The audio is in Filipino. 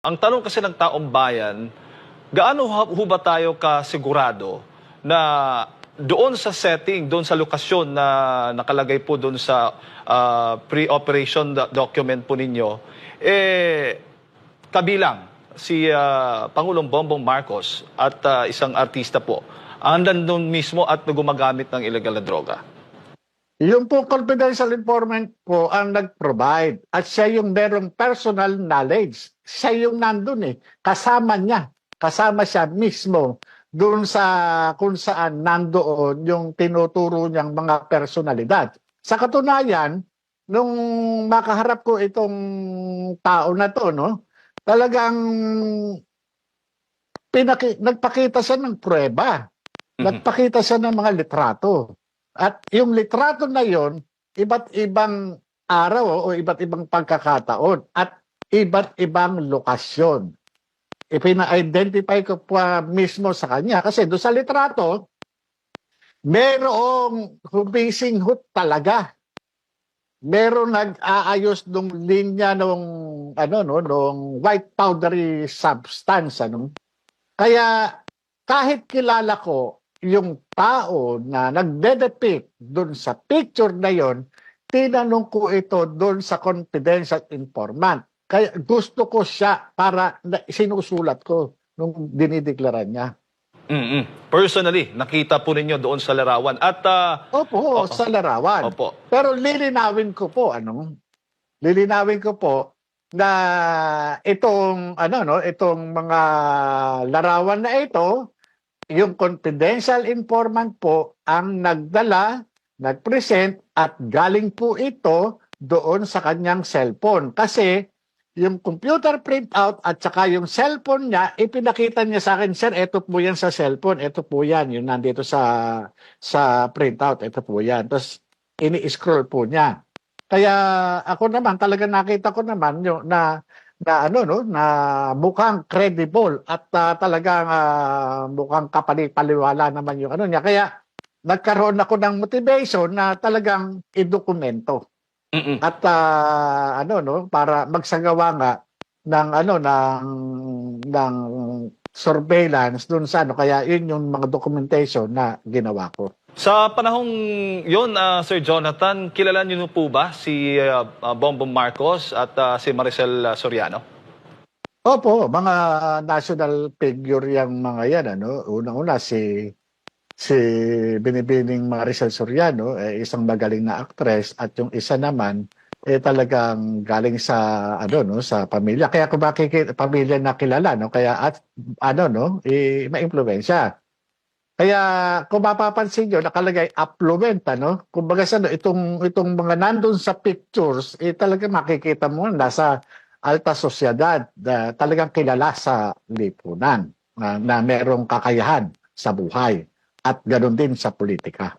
Ang tanong kasi ng taong bayan, gaano ho ba tayo kasigurado na doon sa setting, doon sa lokasyon na nakalagay po doon sa pre-operation document po ninyo, kabilang si Pangulong Bongbong Marcos at isang artista po, ang nandun mismo at gumagamit ng illegal na droga? Yung po confidential informant po ang nag-provide at siya yung merong personal knowledge. Siya yung nandun kasama niya. Kasama siya mismo doon sa kung saan nandoon yung tinuturo niyang mga personalidad. Sa katunayan, nung makaharap ko itong tao na to, no, talagang nagpakita siya ng pruweba. Nagpakita siya ng mga litrato. At yung litrato na yon, iba't ibang araw o iba't ibang pagkakataon at iba't ibang lokasyon. Ipina-identify ko pa mismo sa kanya kasi doon sa litrato, merong humising hut talaga. Merong nag-aayos nung linya nung white powdery substance Kaya kahit kilala ko yung tao na nagde-depict doon sa picture na yon, tinanong ko ito doon sa confidential informant. Kaya gusto ko siya para sinusulat ko nung dinideklara niya. Personally, nakita po ninyo doon sa larawan. At, Opo, sa larawan. Opo. Pero lilinawin ko po, na itong mga larawan na ito, yung confidential informant po ang nagdala, nag-present at galing po ito doon sa kanyang cellphone. Kasi yung computer printout at saka yung cellphone niya, ipinakita niya sa akin, sir, ito po yan sa cellphone, ito po yan, yung nandito sa printout, ito po yan. Tapos ini-scroll po niya. Kaya ako naman, talaga nakita ko naman yung na mukhang credible at talagang mukhang kapaliwala naman yung niya. Kaya nagkaroon ako ng motivation na talagang idokumento. At para magsagawa nga ng surveillance dun sa kaya yun yung mga documentation na ginawa ko. Sa panahong yon, Sir Jonathan, kilala niyo po ba si Bongbong Marcos at si Maricel Soriano? Opo, mga national figure yung mga yan. Unang-una si Binibining Maricel Soriano, isang magaling na actress, at yung isa naman talagang galing sa sa pamilya. Kaya kung makikita pamilya na kilala, kaya at maimpluwensya. Kaya kung mapapansin nyo, nakalagay affluent, kumbaga itong mga nandun sa pictures, talaga makikita mo nasa alta sosyedad, talagang kilala sa lipunan, na merong kakayahan sa buhay at ganoon din sa politika.